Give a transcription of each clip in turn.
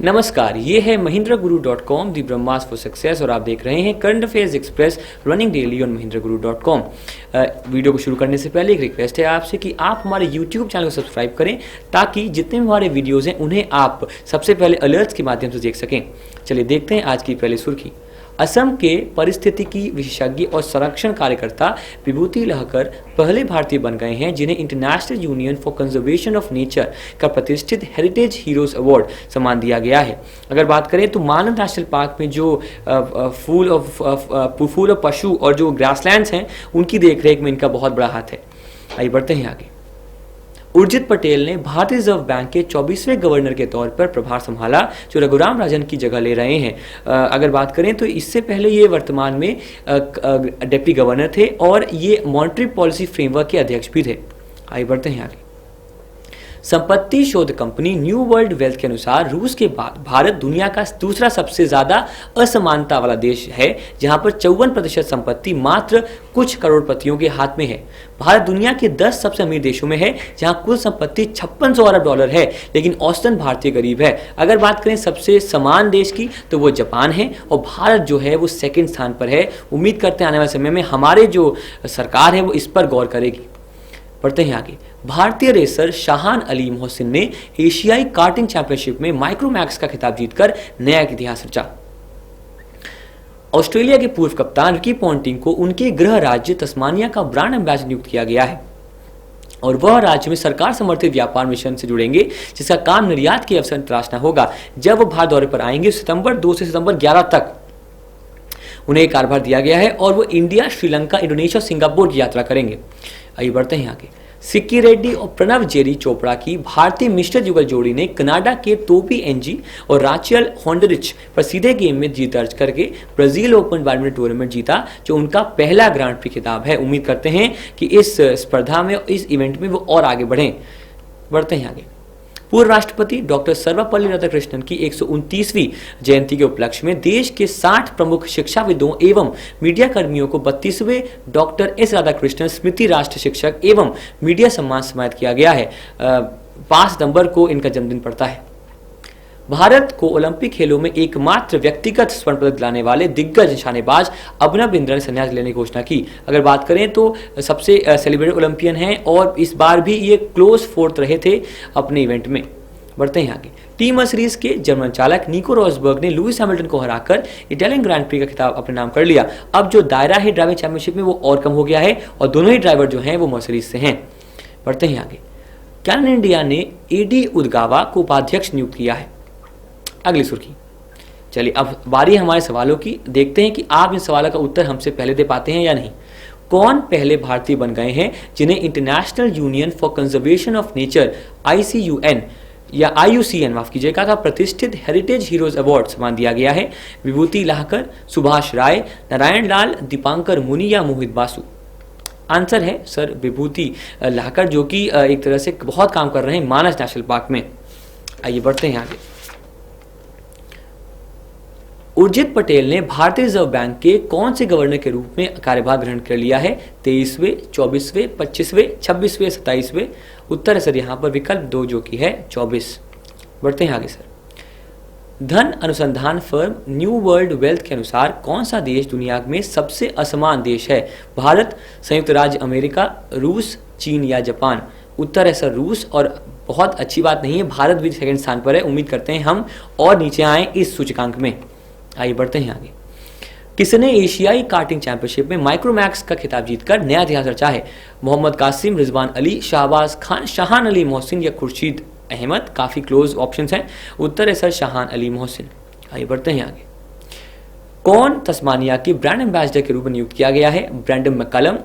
नमस्कार, ये है mahindra.guru.com the Brahmastra for success और आप देख रहे हैं current affairs express running daily on mahindra.guru.com। Video को शुरू करने से पहले एक रिक्वेस्ट है आपसे कि आप हमारे YouTube चैनल को सब्सक्राइब करें ताकि जितने भी हमारे वीडियोज़ हैं उन्हें आप सबसे पहले अलर्ट्स के माध्यम से देख सकें। चलिए देखते हैं आज की पहली सुर्खी। असम के परिस्थितिकी विशेषज्ञ और संरक्षण कार्यकर्ता विभूति लहकर पहले भारतीय बन गए हैं जिन्हें international union for conservation of nature का प्रतिष्ठित हेरिटेज हीरोज अवार्ड सम्मान दिया गया है। अगर बात करें तो मानस नेशनल पार्क में जो फूल और पशु और जो ग्रासलैंड्स हैं उनकी देखरेख में इनका बहुत बड़ा हाथ है। आइए बढ़ते हैं आगे। उर्जित पटेल ने भारतीय रिजर्व बैंक के 24वें गवर्नर के तौर पर प्रभार संभाला, जो रघुराम राजन की जगह ले रहे हैं। अगर बात करें तो इससे पहले ये वर्तमान में डिप्टी गवर्नर थे और ये मॉनेटरी पॉलिसी फ्रेमवर्क के अध्यक्ष भी थे। आइए बढ़ते हैं आगे। संपत्ति शोध कंपनी न्यू वर्ल्ड वेल्थ के अनुसार रूस के बाद भारत दुनिया का दूसरा सबसे ज्यादा असमानता वाला देश है, जहां पर 54% संपत्ति मात्र कुछ करोड़पतियों के हाथ में है। भारत दुनिया के 10 सबसे अमीर देशों में है, जहां कुल संपत्ति 5600 अरब डॉलर है, लेकिन औसतन भारतीय गरीब है। अगर बात करें सबसे समान देश की तो वो जापान है और भारत जो है वो सेकंड स्थान पर है। उम्मीद करते हैं आने वाले समय में हमारे जो सरकार है वो इस पर गौर करेगी। बढ़ते हैं आगे। भारतीय रेसर शाहान अली मोहसिन ने एशियाई कार्टिंग चैंपियनशिप में माइक्रोमैक्स का खिताब जीतकर नया इतिहास रचा। ऑस्ट्रेलिया के पूर्व कप्तान रिकी पॉन्टिंग को उनके गृह राज्य तस्मानिया का ब्रांड एम्बेसडर नियुक्त किया गया है और वह राज्य में सरकार समर्थित व्यापार मिशन से जुड़ेंगे, जिसका काम निर्यात के अवसर तलाशना होगा। जब वो भारत दौरे पर आएंगे सितंबर 2 से सितंबर 11 तक उन्हें कार्यभार दिया गया है और वो इंडिया, श्रीलंका, इंडोनेशिया और सिंगापुर की यात्रा करेंगे। आइए बढ़ते हैं आगे। सिक्की रेड्डी और प्रणव जेरी चोपड़ा की भारतीय मिस्टर युगल जोड़ी ने कनाडा के तोपी एनजी और राचेल होंडरिच पर सीधे गेम में जीत दर्ज करके ब्राजील ओपन बैडमिंटन टूर्नामेंट जीता, जो उनका पहला ग्रांड प्री खिताब है। उम्मीद करते हैं कि इस स्पर्धा में, इस इवेंट में वो और आगे बढ़ें। बढ़ते हैं आगे। पूर्व राष्ट्रपति डॉक्टर सर्वपल्ली राधाकृष्णन की 129वीं जयंती के उपलक्ष्य में देश के 60 प्रमुख शिक्षाविदों एवं मीडिया कर्मियों को 32वें डॉक्टर एस राधाकृष्णन स्मृति राष्ट्र शिक्षक एवं मीडिया सम्मान सम्मानित किया गया है। 5 सितंबर को इनका जन्मदिन पड़ता है। भारत को ओलंपिक खेलों में एकमात्र व्यक्तिगत स्वर्ण पदक दिलाने वाले दिग्गज निशानेबाज अभिनव बिंद्रा ने संन्यास लेने की घोषणा की। अगर बात करें तो सबसे सेलिब्रेटेड ओलंपियन हैं और इस बार भी ये क्लोज फोर्थ रहे थे अपने इवेंट में। बढ़ते हैं आगे। टीम मर्सिडीज के जर्मन चालक निको रॉसबर्ग ने लुइस हैमिल्टन को हराकर इटालियन ग्रैंड प्री का खिताब अपने नाम कर लिया। अब जो दायरा है ड्राइविंग चैंपियनशिप में वो और कम हो गया है और दोनों ही ड्राइवर जो हैं वो मर्सिडीज से हैं। बढ़ते हैं आगे। कैनन इंडिया ने एडी उदगावा को उपाध्यक्ष नियुक्त किया है। अगली सुर्खी। चलिए अब बारी हमारे सवालों की। देखते हैं कि आप इन सवालों का उत्तर हमसे पहले दे पाते हैं या नहीं। कौन पहले भारतीय बन गए हैं जिन्हें international union for conservation of nature ICUN या IUCN माफ कीजिएगा का प्रतिष्ठित हेरिटेज हीरोज अवार्ड सम्मान दिया गया है? विभूति लाहकर, सुभाष राय, नारायण लाल, दीपांकर मुनि या मोहित बासु? आंसर है सर विभूति लाहकर, जो कि एक तरह से बहुत काम कर रहे हैं मानस नेशनल पार्क में। आइए बढ़ते हैं आगे। उर्जित पटेल ने भारतीय रिजर्व बैंक के कौन से गवर्नर के रूप में कार्यभार ग्रहण कर लिया है? 23वें, 24वें, 25वें, 26वें, 27वें? उत्तर है सर यहाँ पर विकल्प 2 जो कि है 24। बढ़ते हैं आगे सर। धन अनुसंधान फर्म न्यू वर्ल्ड वेल्थ के अनुसार कौन सा देश दुनिया में सबसे असमान देश है? भारत, संयुक्त राज्य अमेरिका, रूस, चीन या जापान? उत्तर है सर रूस, और बहुत अच्छी बात नहीं है, भारत भी सेकंड स्थान पर है। उम्मीद करते हैं हम और नीचे आए इस सूचकांक में। आइए बढ़ते हैं आगे। किसने एशियाई कार्टिंग चैंपियनशिप में माइक्रोमैक्स का खिताब जीतकर नया इतिहास रचा है? मोहम्मद कासिम, रिजवान अली, शाहबाज खान, शाहान अली मोहसिन या खुर्शीद अहमद? काफी क्लोज ऑप्शंस हैं। उत्तर है सर शाहान अली मोहसिन। आइए बढ़ते हैं आगे। कौन तस्मानिया के ब्रांड एम्बेसडर के रूप में नियुक्त किया गया है? ब्रैंडन मैकलम,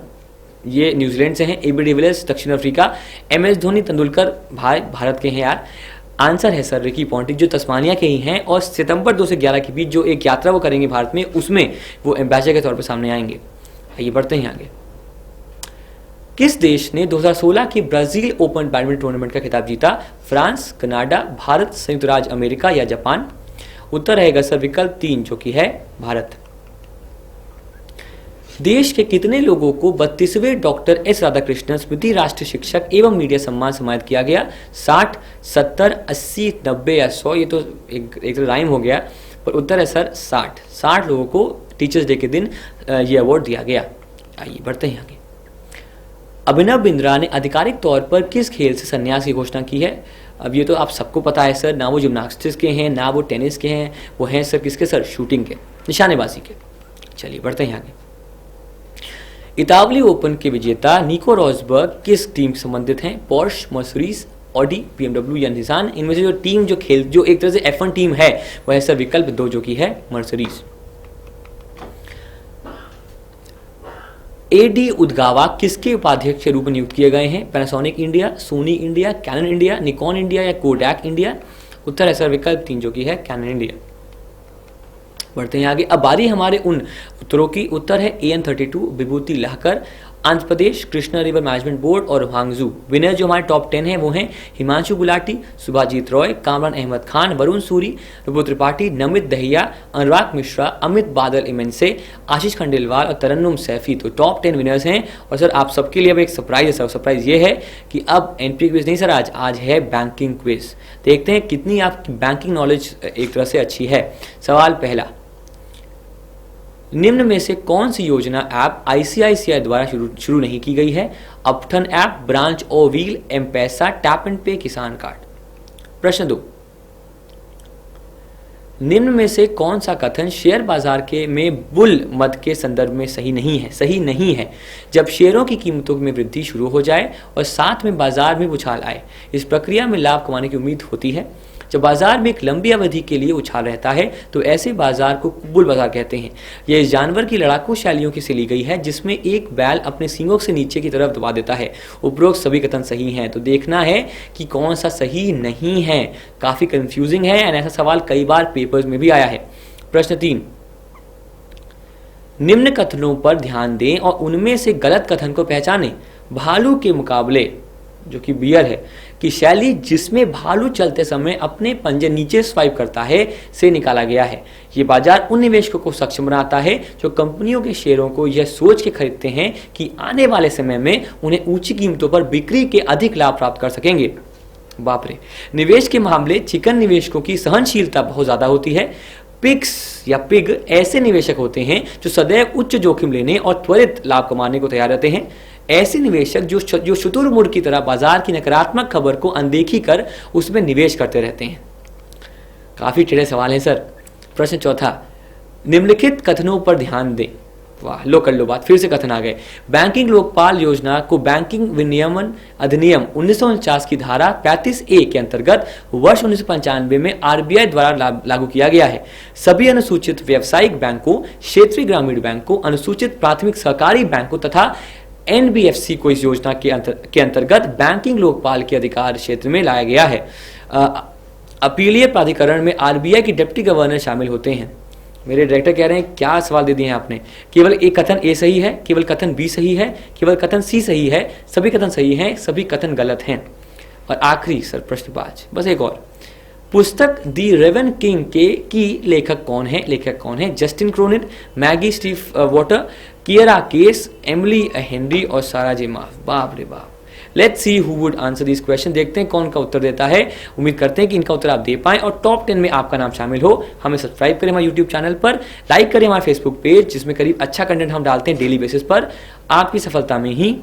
ये न्यूजीलैंड से हैं। AB डिविलियर्स दक्षिण अफ्रीका, MS धोनी तेंदुलकर भारत के हैं यार। आंसर है सर रिकी पॉन्टिंग, जो तस्मानिया के ही हैं और सितंबर 2 से 11 के बीच जो एक यात्रा वो करेंगे भारत में, उसमें वो एम्बेसडर के तौर पर सामने आएंगे। आइए बढ़ते हैं आगे। किस देश ने 2016 की ब्राजील ओपन बैडमिंटन टूर्नामेंट का खिताब जीता? फ्रांस, कनाडा, भारत, संयुक्त राज्य अमेरिका या जापान? उत्तर रहेगा सर विकल्प 3 जो कि है भारत। देश के कितने लोगों को 32वें डॉक्टर एस राधाकृष्णन स्मृति राष्ट्रीय शिक्षक एवं मीडिया सम्मान सम्मानित किया गया? 60, 70, 80, 90 या 100? ये तो एक तो राइम हो गया, पर उत्तर है सर 60। 60 लोगों को टीचर्स डे के दिन ये अवार्ड दिया गया। आइए बढ़ते हैं आगे। अभिनव बिंद्रा ने आधिकारिक तौर पर किस खेल से संन्यास की घोषणा की है? अब ये तो आप सबको पता है सर, ना वो जिम्नास्टिक्स के हैं, ना वो टेनिस के हैं, वो हैं सर किसके सर? शूटिंग के, निशानेबाजी के। चलिए बढ़ते हैं आगे। इतावली ओपन के विजेता निको रॉसबर्ग किस टीम से संबंधित हैं? पोर्श, मर्सिडीज, ऑडी, बीएमडब्ल्यू या निसान? इनमें से जो टीम जो एक तरह से F1 टीम है वह है सर विकल्प 2 जो कि है मर्सिडीज। एडी उदगावा किसके उपाध्यक्ष के रूप में नियुक्त किए गए हैं? Panasonic India, Sony India, Canon India, Nikon India या कोडैक इंडिया? उत्तर है सर विकल्प 3 जो कि है कैनन इंडिया। बढ़ते हैं आगे। अब बारी हमारे उन उत्तरों की। उत्तर है AN32, विभूति Lahkar, Andhra Pradesh, Krishna river management board और हांगजू। विनर जो हमारे टॉप 10 हैं वो हैं हिमांशु गुलाटी, सुभाजीत रॉय, कामरान अहमद खान, वरुण सूरी, रुपु त्रिपाठी, नमित दहिया, अनुराग मिश्रा, अमित बादल इमेंसे, आशीष खंडेलवाल और तरन्नुम सैफी। तो टॉप 10 विनर्स हैं। और सर आप सबके लिए अब एक सरप्राइज है सर। सरप्राइज ये है कि अब एनपी क्विज नहीं सर, आज है बैंकिंग क्विज। देखते हैं कितनी आपकी बैंकिंग नॉलेज एक तरह से अच्छी है। सवाल पहला, निम्न में से कौन सी योजना ऐप आईसीआईसीआई द्वारा शुरू नहीं की गई है? अपठन app, branch o wheel, M-Paisa, tap and pay, Kisan card. प्रश्न 2, निम्न में से कौन सा कथन शेयर बाजार के में बुल मत के संदर्भ में सही नहीं है? जब शेयरों की कीमतों में वृद्धि शुरू हो जाए और साथ में बाजार में उछाल आए, इस प्रक्रिया में लाभ कमाने की उम्मीद होती है। जब बाजार में एक लंबी अवधि के लिए उछाल रहता है तो ऐसे बाजार को बुल बाजार कहते हैं। यह इस जानवर की लड़ाकू शैलियों की से ली गई है जिसमें एक बैल अपने सींगों से नीचे की तरफ दबा देता है। उपरोक्त सभी कथन सही हैं, तो देखना है कि कौन सा सही नहीं है। काफी कंफ्यूजिंग है और ऐसा सवाल कई बार पेपर्स में भी आया है। प्रश्न 3, निम्न कथनों पर ध्यान दें और उनमें से गलत कथन को पहचानें। भालू के मुकाबले जो कि बियर है कि शैली जिसमें भालू चलते समय अपने पंजे नीचे स्वाइप करता है से निकाला गया है। ये बाजार उन निवेशकों को सक्षम बनाता है जो कंपनियों के शेयरों को यह सोच के खरीदते हैं कि आने वाले समय में उन्हें ऊंची कीमतों पर बिक्री के अधिक लाभ प्राप्त कर सकेंगे। बाप रे। निवेश के मामले चिकन निवेशकों की सहनशीलता बहुत ज्यादा होती है। पिग्स या पिग ऐसे निवेशक होते हैं जो सदैव उच्च जोखिम लेने और त्वरित लाभ कमाने को तैयार रहते हैं। ऐसे निवेशक जो शुतुरमुर्ग की तरह बाजार की नकारात्मक खबर को अनदेखी कर उसमें निवेश करते रहते हैं। काफी टेढ़े सवाल हैं सर। प्रश्न 4, निम्नलिखित कथनों पर ध्यान दें। वाह, लो कर लो बात, फिर से कथन आ गए। बैंकिंग लोकपाल योजना को बैंकिंग विनियमन अधिनियम 1949 की धारा 35A के अंतर्गत वर्ष 1995 में आरबीआई द्वारा लागू किया गया है। सभी अनुसूचित व्यावसायिक बैंकों, क्षेत्रीय ग्रामीण बैंकों, अनुसूचित प्राथमिक सहकारी बैंकों तथा एनबीएफसी को इस योजना के अंतर्गत बैंकिंग लोकपाल के अधिकार क्षेत्र में लाया गया है। अपीलीय प्राधिकरण में आरबीआई के डिप्टी गवर्नर शामिल होते हैं। मेरे डायरेक्टर कह रहे हैं क्या सवाल दे दिए हैं आपने। केवल एक कथन ए सही है, केवल कथन बी सही है, केवल कथन सी सही है, सभी कथन सही हैं, सभी कथन गलत हैं। और आखिरी सर प्रश्न 5, बस एक और। पुस्तक दी रेवन किंग की लेखक कौन है? Justin Cronin, Maggi Steve water, कियरा case, Emily Henry और सारा जे माफ। बाप रे बाप। Let's see who would answer this question. देखते हैं कौन का उत्तर देता है। उम्मीद करते हैं कि इनका उत्तर आप दे पाएं और टॉप 10 में आपका नाम शामिल हो। हमें सब्सक्राइब करें हमारे यूट्यूब चैनल पर, लाइक करें हमारे फेसबुक पेज जिसमें करीब अच्छा कंटेंट हम डालते हैं डेली बेसिस पर। आपकी सफलता में ही